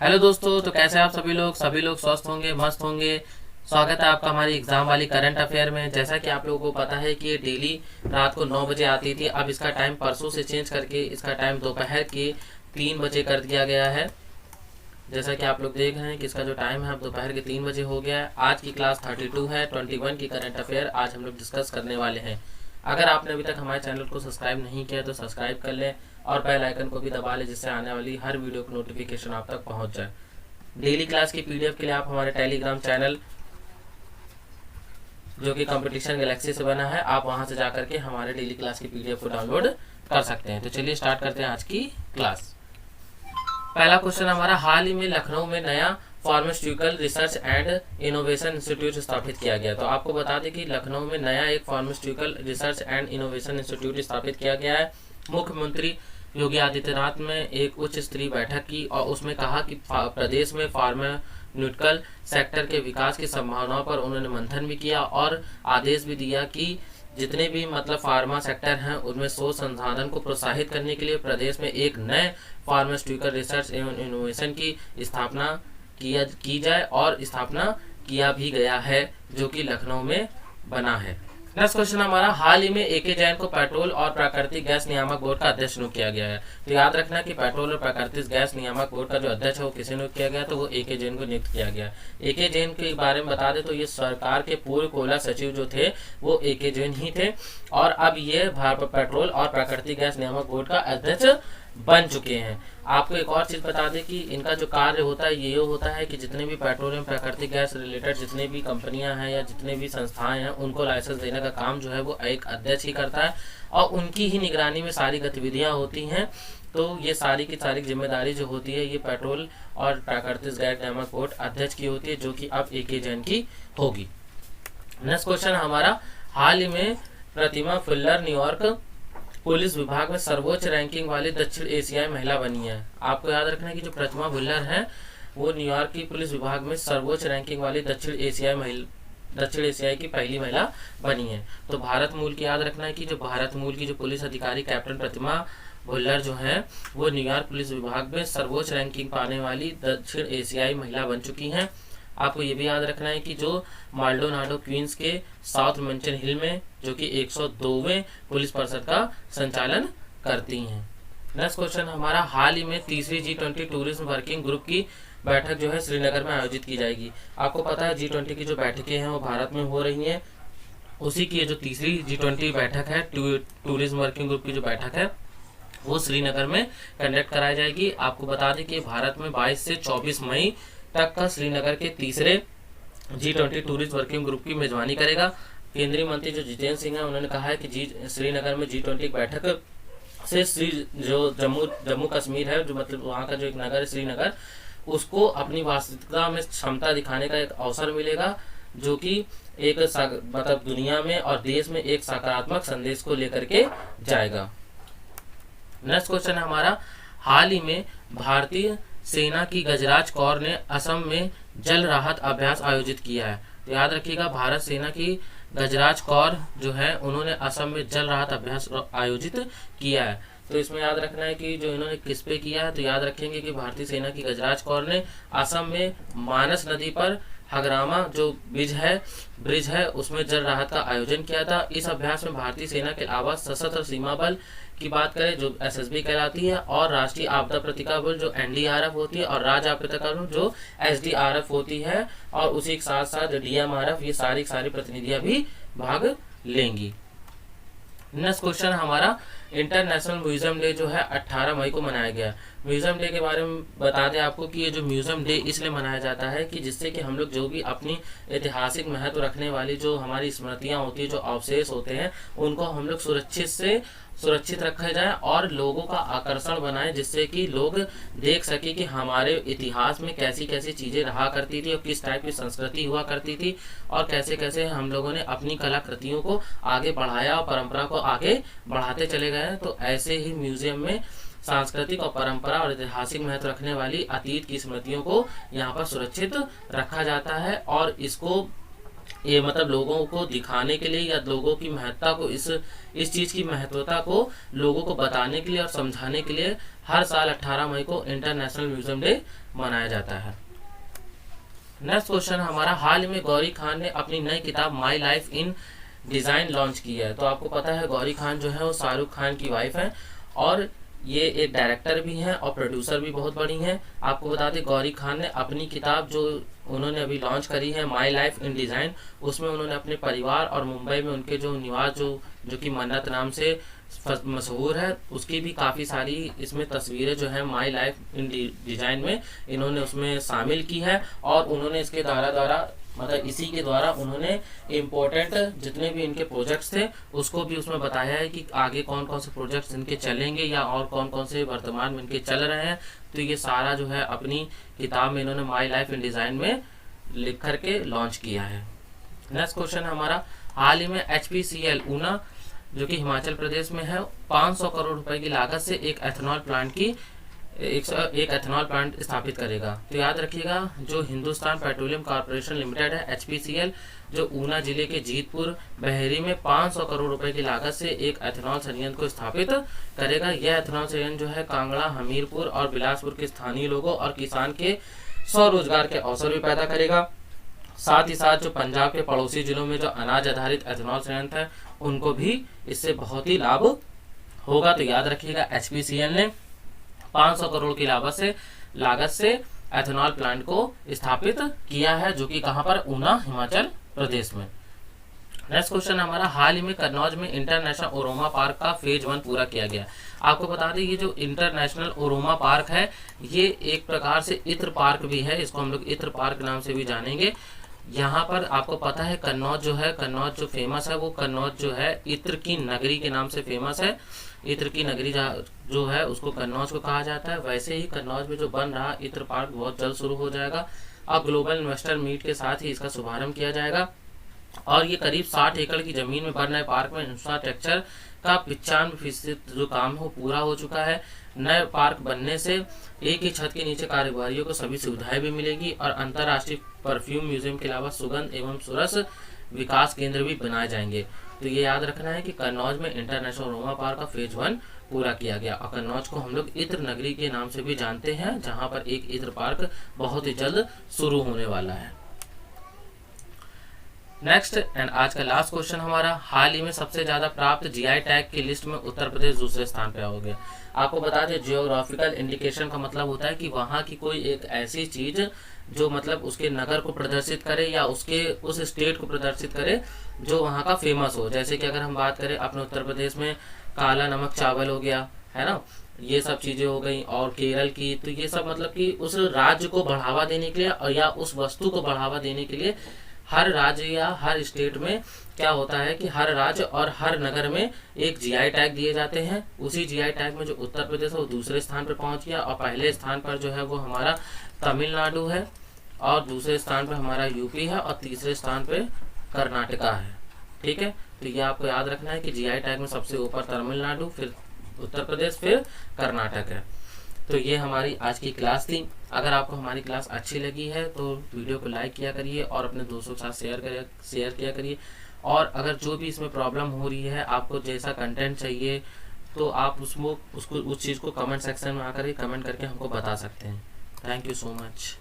Hello दोस्तों, तो कैसे आप सभी लोग स्वस्थ होंगे, मस्त होंगे। स्वागत है आपका हमारी एग्जाम वाली करंट अफेयर में। जैसा कि आप लोगों को पता है कि ये डेली रात को 9 बजे आती थी, अब इसका टाइम परसों से चेंज करके इसका टाइम दोपहर के 3 बजे कर दिया गया है। जैसा कि आप लोग देख रहे हैं कि इसका जो टाइम है अब दोपहर के 3 बजे हो गया है। आज की क्लास 32 है, 21 की करंट अफेयर आज हम लोग डिस्कस करने वाले हैं। अगर आपने अभी तक हमारे चैनल को सब्सक्राइब नहीं किया तो सब्सक्राइब कर लें और बेल आइकन को भी दबा लें, जिससे आने वाली हर वीडियो की नोटिफिकेशन आप तक पहुंच जाए। डेली क्लास की पीडीएफ के लिए आप हमारे टेलीग्राम चैनल, जो कि कंपटीशन गैलेक्सी से बना है, आप वहां से जाकर के हमारे डेली क्लास की पीडीएफ को डाउनलोड कर सकते हैं। तो चलिए स्टार्ट करते हैं आज की क्लास। पहला क्वेश्चन हमारा, हाल ही में लखनऊ में नया pharmaceutical research and innovation institute स्थापित किया गया। तो आपको बता दें कि लखनऊ में नया एक pharmaceutical research and innovation institute स्थापित किया गया है। मुख्यमंत्री योगी आदित्यनाथ ने एक उच्च स्तरीय बैठक की और उसमें कहा कि प्रदेश में फार्मास्यूटिकल सेक्टर के विकास की संभावनाओं पर उन्होंने मंथन भी किया और आदेश भी दिया कि जितने भी फार्मा सेक्टर हैं उनमें शोध संसाधन को प्रोत्साहित करने के लिए प्रदेश में एक नए फार्मास्यूटिकल रिसर्च एवं इनोवेशन की स्थापना की जाए और स्थापना किया भी गया है, जो कि लखनऊ में बना है। नेक्स्ट क्वेश्चन हमारा, हाल ही में एके जैन को पेट्रोल और प्राकृतिक गैस नियामक बोर्ड का अध्यक्ष नियुक्त किया गया है। तो याद रखना कि पेट्रोल और प्राकृतिक गैस नियामक बोर्ड का जो अध्यक्ष है वो किसे नियुक्त किया गया, तो वो एके जैन को नियुक्त किया गया। एके जैन के बारे में बता दें तो ये सरकार के पूर्व कोयला सचिव जो थे वो एके जैन ही थे और अब ये पेट्रोल और प्राकृतिक गैस नियामक बोर्ड का अध्यक्ष बन चुके हैं। आपको एक और चीज बता दें कि इनका जो कार्य होता है ये होता है कि जितने भी पेट्रोलियम प्राकृतिक गैस रिलेटेड जितने भी कंपनियां हैं या जितने भी संस्थाएं हैं उनको लाइसेंस देने का काम जो है वो एक अध्यक्ष ही करता है और उनकी ही निगरानी में सारी गतिविधियां होती हैं। तो ये सारी की सारी जिम्मेदारी जो होती है ये पेट्रोल और प्राकृतिक गैस नियामक बोर्ड अध्यक्ष की होती है, जो कि अब एके जैन की होगी। नेक्स्ट क्वेश्चन हमारा, हाल ही में प्रतिमा फुल्लर न्यूयॉर्क पुलिस विभाग में सर्वोच्च रैंकिंग वाली दक्षिण एशियाई महिला बनी है। आपको याद रखना है कि जो प्रतिमा भुल्लर है वो न्यूयॉर्क की पुलिस विभाग में सर्वोच्च रैंकिंग वाली दक्षिण एशियाई की पहली महिला बनी है। तो भारत मूल की याद रखना है कि जो भारत मूल की जो पुलिस अधिकारी कैप्टन प्रतिमा भुल्लर जो है वो न्यूयॉर्क पुलिस विभाग में सर्वोच्च रैंकिंग पाने वाली दक्षिण एशियाई महिला बन चुकी हैं। आपको ये भी याद रखना है कि जो माल्डोनाडो क्वींस के साउथ मेंशन हिल में जो कि 102वें पुलिस परिषद का संचालन करती हैं। नेक्स्ट क्वेश्चन हमारा, हाल ही में तीसरी G20 टूरिज्म वर्किंग ग्रुप की बैठक जो है श्रीनगर में आयोजित की जाएगी। आपको पता है G20 की जो बैठकें हैं वो भारत में हो रही हैं, उसी की जो तीसरी G20 बैठक है टूरिज्म वर्किंग ग्रुप की जो बैठक है वो श्रीनगर में कंडक्ट कराई जाएगी। आपको बता दें कि भारत में 22 से 24 मई तक का श्रीनगर के तीसरे G20 टूरिस्ट वर्किंग ग्रुप की मेजबानी करेगा। केंद्रीय मंत्री जो जितेंद्र सिंह है उन्होंने कहा है कि श्रीनगर में G20 बैठक से जो जम्मू कश्मीर है, जो वहाँ का जो एक नगर है श्रीनगर, उसको अपनी वास्तविकता में क्षमता दिखाने का एक अवसर मिलेगा, जो कि एक दुनिया में और देश में एक सकारात्मक संदेश को लेकर के जाएगा। नेक्स्ट क्वेश्चन हमारा, हाल ही में भारतीय सेना की गजराज कौर ने असम में जल राहत अभ्यास आयोजित किया है। तो याद रखिएगा, भारत सेना की गजराज कौर जो है उन्होंने असम में जल राहत अभ्यास आयोजित किया है। तो इसमें याद रखना है कि जो इन्होंने किस पे किया है, तो याद रखेंगे कि भारतीय सेना की गजराज कौर ने असम में मानस नदी पर हगरामा जो ब्रिज है उसमें जल राहत का आयोजन किया था। इस अभ्यास में भारतीय सेना के अलावा सशस्त्र सीमा बल की बात करें जो SSB कहलाती है और राष्ट्रीय आपदा प्रतिकार बल जो NDRF होती है और राज्य आपदा प्रतिकार बल जो SDRF होती है और उसी के साथ साथ DMRF, ये सारी प्रतिनिधियां भी भाग लेंगी। नेक्स्ट क्वेश्चन हमारा, इंटरनेशनल म्यूजियम डे जो है 18 मई को मनाया गया। म्यूजियम डे के बारे में बता दें आपको कि ये जो म्यूजियम डे इसलिए मनाया जाता है कि जिससे कि हम लोग जो भी अपनी ऐतिहासिक महत्व रखने वाली जो हमारी स्मृतियां होती है, जो अवशेष होते हैं, उनको हम लोग सुरक्षित रखा जाए और लोगों का आकर्षण बनाए, जिससे कि लोग देख सके कि हमारे इतिहास में कैसी कैसी चीजें रहा करती थी और किस टाइप की संस्कृति हुआ करती थी और कैसे कैसे हम लोगों ने अपनी कलाकृतियों को आगे बढ़ाया और परंपरा को आगे बढ़ाते चले गए। तो ऐसे ही म्यूजियम में सांस्कृतिक और परंपरा और ऐतिहासिक महत्व रखने वाली अतीत की स्मृतियों को यहाँ पर सुरक्षित रखा जाता है और इसको ये मतलब लोगों को दिखाने के लिए या लोगों की महत्ता को, इस चीज़ की महत्वता को लोगों को बताने के लिए और समझाने के लिए हर साल 18 मई को इंटरनेशनल म्यूजियम डे मनाया जाता है। नेक्स्ट क्वेश्चन हमारा, हाल ही में गौरी खान ने अपनी नई किताब my life in design launch की है। तो आपको पता है गौरी खान जो है वो शाहरुख खान की वाइफ है और ये एक डायरेक्टर भी हैं और प्रोड्यूसर भी बहुत बड़ी हैं। आपको बता दें गौरी खान ने अपनी किताब जो उन्होंने अभी लॉन्च करी है माई लाइफ इन डिज़ाइन, उसमें उन्होंने अपने परिवार और मुंबई में उनके जो निवास जो कि मन्नत नाम से मशहूर है, उसकी भी काफ़ी सारी इसमें तस्वीरें जो है माई लाइफ इन डिज़ाइन में इन्होंने उसमें शामिल की है। और उन्होंने इसके द्वारा मतलब इसी के द्वारा उन्होंने इम्पोर्टेंट जितने भी इनके प्रोजेक्ट्स थे उसको भी उसमें बताया है कि आगे कौन कौन से प्रोजेक्ट्स इनके चलेंगे या और कौन कौन से वर्तमान में इनके चल रहे हैं। तो ये सारा जो है अपनी किताब में इन्होंने माई लाइफ इन डिज़ाइन में लिख करके लॉन्च किया है। नेक्स्ट क्वेश्चन हमारा, हाल ही में HPCL ऊना जो कि हिमाचल प्रदेश में है 500 करोड़ रुपए की लागत से एक एथेनॉल प्लांट स्थापित करेगा। तो याद रखिएगा जो हिंदुस्तान पेट्रोलियम कॉर्पोरेशन लिमिटेड है HPCL, जो ऊना जिले के जीतपुर बहेरी में 500 करोड़ रुपए की लागत से एक एथेनॉल संयंत्र को स्थापित करेगा। यह एथेनॉल संयंत्र जो है कांगड़ा, हमीरपुर और बिलासपुर के स्थानीय लोगों और किसान के स्वरोजगार के अवसर भी पैदा करेगा। साथ ही साथ जो पंजाब के पड़ोसी जिलों में जो अनाज आधारित एथेनॉल संयंत्र है उनको भी इससे बहुत ही लाभ होगा। तो याद रखिएगा HPCL ने 500 करोड़ की लागत से एथेनॉल प्लांट को स्थापित किया है, जो कि कहां पर, ऊना हिमाचल प्रदेश में। नेक्स्ट क्वेश्चन हमारा, हाल ही में कन्नौज में इंटरनेशनल ओरोमा पार्क का फेज 1 पूरा किया गया। आपको बता दें ये जो इंटरनेशनल ओरोमा पार्क है ये एक प्रकार से इत्र पार्क भी है, इसको हम लोग इत्र पार्क नाम से भी जानेंगे। यहाँ पर आपको पता है कन्नौज जो फेमस है वो कन्नौज जो है इत्र की नगरी के नाम से फेमस है। इत्र की नगरी जो है उसको कन्नौज को कहा जाता है। वैसे ही कन्नौज में जो बन रहा इत्र पार्क बहुत जल्द शुरू हो जाएगा। अब ग्लोबल इन्वेस्टर मीट के साथ ही इसका शुभारंभ किया जाएगा और ये करीब 60 एकड़ की जमीन में बन रहे पार्क में इंफ्रास्ट्रक्चर का 95% जो काम हो पूरा हो चुका है। नए पार्क बनने से एक ही छत के नीचे कारोबारियों को सभी सुविधाएं भी मिलेगी और अंतर्राष्ट्रीय परफ्यूम म्यूजियम के अलावा सुगंध एवं सुरस विकास केंद्र भी बनाए जाएंगे। तो ये याद रखना है कि कन्नौज में इंटरनेशनल ओरोमा पार्क का फेज 1 पूरा किया गया और कन्नौज को हम लोग इत्र नगरी के नाम से भी जानते हैं, जहां पर एक इत्र पार्क बहुत ही जल्द शुरू होने वाला है। नेक्स्ट एंड आज का लास्ट क्वेश्चन हमारा, हाल ही में सबसे ज्यादा प्राप्त GI टैग की लिस्ट में उत्तर प्रदेश दूसरे स्थान पे हो गया। आपको बता दें जियोग्राफिकल इंडिकेशन का मतलब होता है कि वहाँ की कोई एक ऐसी चीज जो मतलब उसके नगर को प्रदर्शित करे या उसके उस स्टेट को प्रदर्शित करे जो वहाँ का फेमस हो। जैसे कि अगर हम बात करें अपने उत्तर प्रदेश में काला नमक चावल हो गया है ना, ये सब चीजें हो गई। और केरल की, तो ये सब मतलब कि उस राज्य को बढ़ावा देने के लिए और या उस वस्तु को बढ़ावा देने के लिए हर राज्य या हर स्टेट में क्या होता है कि हर राज्य और हर नगर में एक GI टैग दिए जाते हैं। उसी GI टैग में जो उत्तर प्रदेश है वो दूसरे स्थान पर पहुंच गया और पहले स्थान पर जो है वो हमारा तमिलनाडु है और दूसरे स्थान पर हमारा यूपी है और तीसरे स्थान पे कर्नाटका है। ठीक है, तो ये आपको याद रखना है कि GI टैग में सबसे ऊपर तमिलनाडु, फिर उत्तर प्रदेश, फिर कर्नाटक है। तो ये हमारी आज की क्लास थी। अगर आपको हमारी क्लास अच्छी लगी है तो वीडियो को लाइक किया करिए और अपने दोस्तों के साथ शेयर किया करिए। और अगर जो भी इसमें प्रॉब्लम हो रही है, आपको जैसा कंटेंट चाहिए, तो आप उस चीज़ को कमेंट सेक्शन में आकर कमेंट करके हमको बता सकते हैं। Thank you so much.